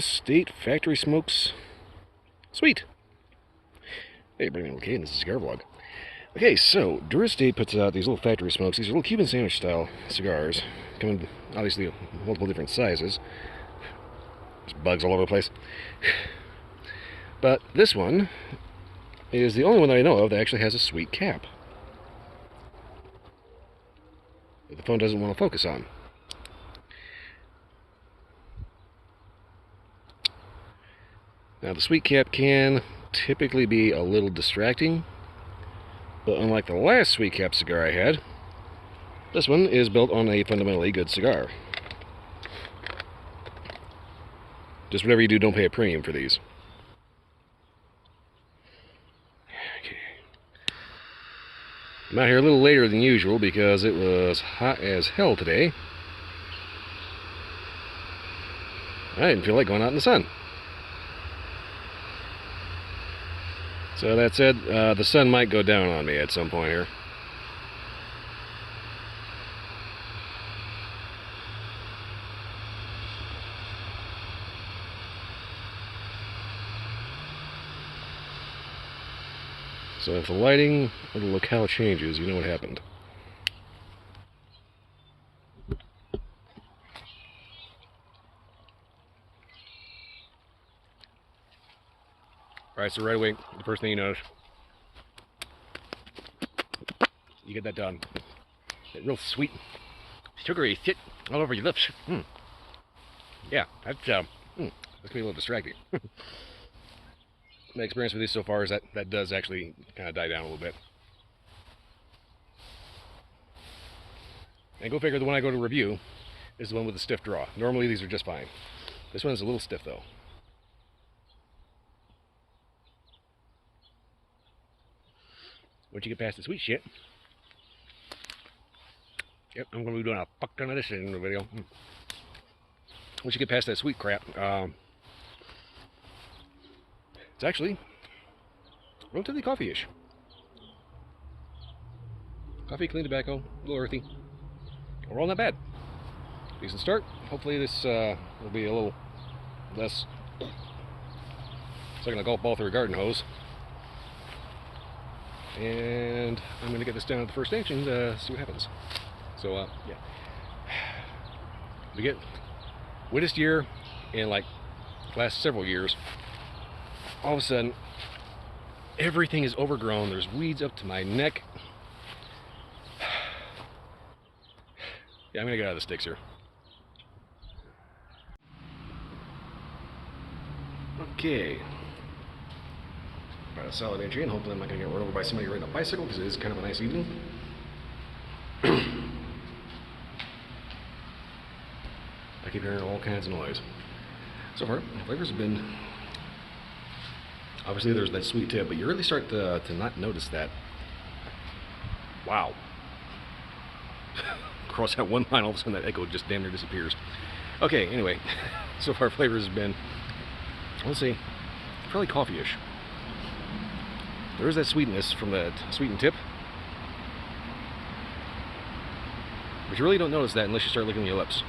State Factory Smokes. Sweet. Hey, bring me okay, this is a cigar vlog. Okay, so State puts out these little factory smokes. These are little Cuban sandwich style cigars. Come in obviously multiple different sizes. There's bugs all over the place. But this one is the only one that I know of that actually has a sweet cap that the phone doesn't want to focus on. Now, the sweet cap can typically be a little distracting, but unlike the last sweet cap cigar I had, this one is built on a fundamentally good cigar. Just whatever you do, don't pay a premium for these. Okay. I'm out here a little later than usual because it was hot as hell today. I didn't feel like going out in the sun. So that said, the sun might go down on me at some point here. So if the lighting or the locale changes, you know what happened. Alright, so right away, the first thing you notice, you get that done. That real sweet, sugary shit all over your lips. Yeah, that's gonna be a little distracting. My experience with these so far is that does actually kind of die down a little bit. And go figure, the one I go to review is the one with the stiff draw. Normally these are just fine. This one is a little stiff though. Once you get past the sweet shit, yep, I'm going to be doing a fuck ton of this in the video. Once you get past that sweet crap, it's actually relatively coffee-ish. Coffee, clean tobacco, a little earthy. Overall, not bad. Decent start. Hopefully this will be a little less. It's like a golf ball through a garden hose. And I'm going to get this down at the first station to see what happens. So, yeah. We get wettest year in like the last several years. All of a sudden, everything is overgrown. There's weeds up to my neck. Yeah, I'm going to get out of the sticks here. Okay. About a solid entry, and hopefully I'm not going to get run over by somebody riding a bicycle because it is kind of a nice evening. I keep hearing all kinds of noise. So far, the flavors have been... Obviously there's that sweet tip, but you really start to not notice that. Wow. Across that one line, all of a sudden that echo just damn near disappears. Okay, anyway, so far flavors have been, let's see, fairly coffee-ish. There is that sweetness from that sweetened tip, but you really don't notice that unless you start licking your lips.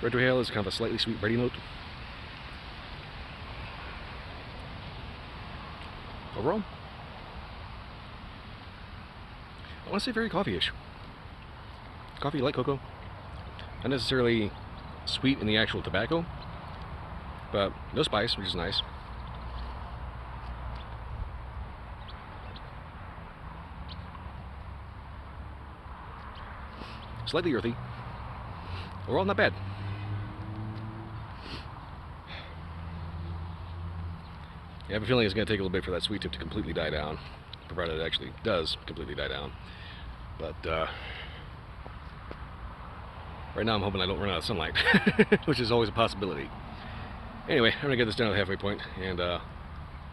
Retrohale is kind of a slightly sweet bready note. Overall, I want to say very coffee-ish. Coffee, like cocoa. Not necessarily sweet in the actual tobacco, but no spice, which is nice. Slightly earthy. Overall, not bad. I have a feeling it's going to take a little bit for that sweet tip to completely die down, provided it actually does completely die down. But right now I'm hoping I don't run out of sunlight, which is always a possibility. Anyway, I'm going to get this down to the halfway point and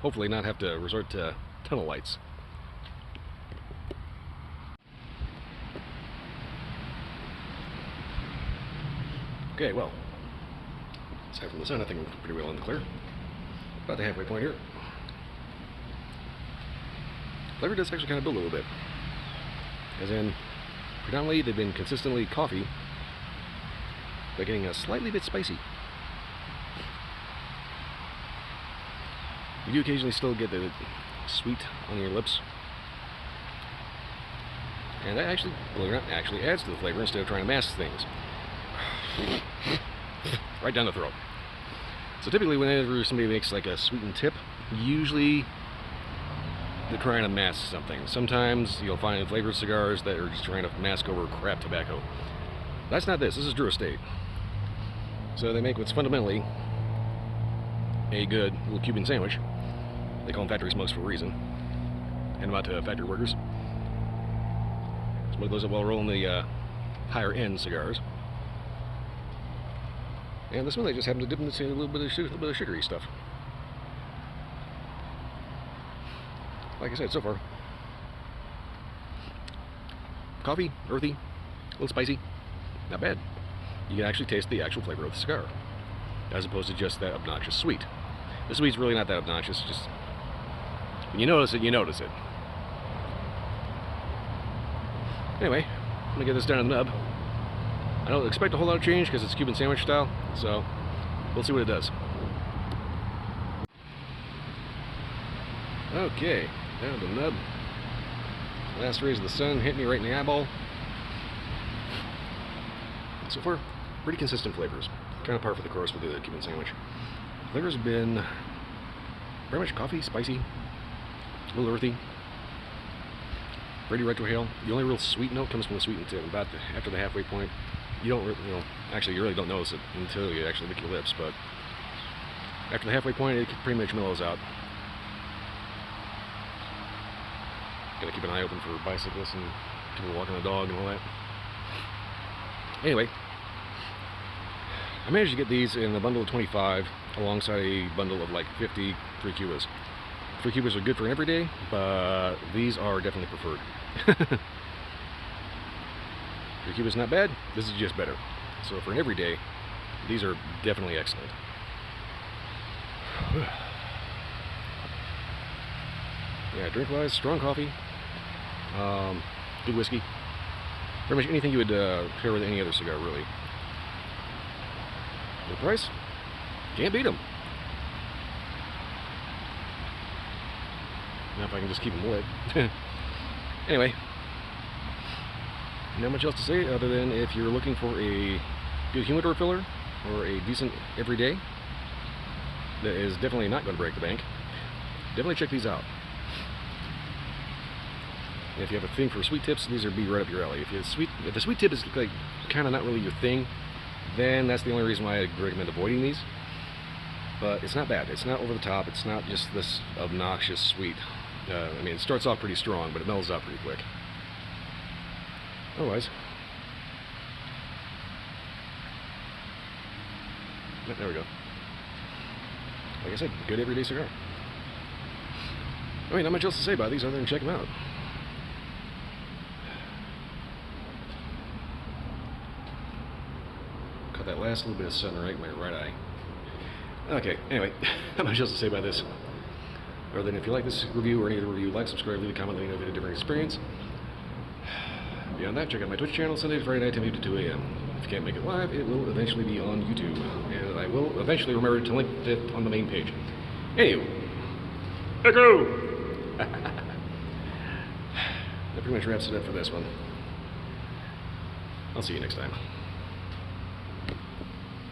hopefully not have to resort to tunnel lights. Okay, well, aside from the sun, I think we're pretty well in the clear. About the halfway point here. Flavor does actually kind of build a little bit. As in, Predominantly, they've been consistently coffee, but getting a slightly bit spicy. You do occasionally still get the sweet on your lips, and that actually, believe it or not, actually adds to the flavor instead of trying to mask things. Right down the throat. So typically whenever somebody makes like a sweetened tip, usually they're trying to mask something. Sometimes you'll find flavored cigars that are just trying to mask over crap tobacco. That's not this. This is Drew Estate. So they make what's fundamentally a good little Cuban sandwich. They call them factory smokes for a reason. And about factory workers. Smoke those that well rolling the higher end cigars. And this one they just happen to dip into a little bit of sugary stuff. Like I said, so far, coffee, earthy, a little spicy, not bad. You can actually taste the actual flavor of the cigar, as opposed to just that obnoxious sweet. The sweet's really not that obnoxious, just when you notice it, you notice it. Anyway, I'm gonna get this down in the nub. I don't expect a whole lot of change because it's Cuban sandwich style, so we'll see what it does. Okay, down to the nub. Last rays of the sun hit me right in the eyeball. So far, pretty consistent flavors. Kind of par for the course with the Cuban sandwich. Flavors have been very much coffee, spicy, a little earthy, pretty retrohale. The only real sweet note comes from the sweetened tip, about after the halfway point. You don't, actually you really don't notice it until you actually lick your lips, but after the halfway point it pretty much mellows out. Gotta keep an eye open for bicyclists and people walking the dog and all that. Anyway, I managed to get these in a bundle of 25 alongside a bundle of like 50 3 Cubas. 3 Cubas are good for an everyday, but these are definitely preferred. 3 Cubas not bad, this is just better. So for an everyday, these are definitely excellent. Yeah, drink-wise, strong coffee, good whiskey. Pretty much anything you would pair with any other cigar, really. The price? Can't beat them. Now if I can just keep them lit. Anyway, not much else to say other than if you're looking for a good humidor filler or a decent everyday that is definitely not going to break the bank, definitely check these out. If you have a thing for sweet tips, these would be right up your alley. If the sweet tip is like kind of not really your thing, then that's the only reason why I recommend avoiding these. But it's not bad. It's not over the top. It's not just this obnoxious sweet. I mean, it starts off pretty strong, but it mellows out pretty quick. Otherwise, there we go. Like I said, good everyday cigar. I mean, not much else to say about these other than check them out. Caught that last little bit of sun right in my right eye. Okay, anyway, not much else to say about this. Other than if you like this review or any other review, like, subscribe, leave a comment, let me know if you had a different experience. Beyond that, check out my Twitch channel Sunday to Friday night, 10 p.m. to 2 a.m. If you can't make it live, it will eventually be on YouTube. And I will eventually remember to link it on the main page. Anyway, Echo! That pretty much wraps it up for this one. I'll see you next time.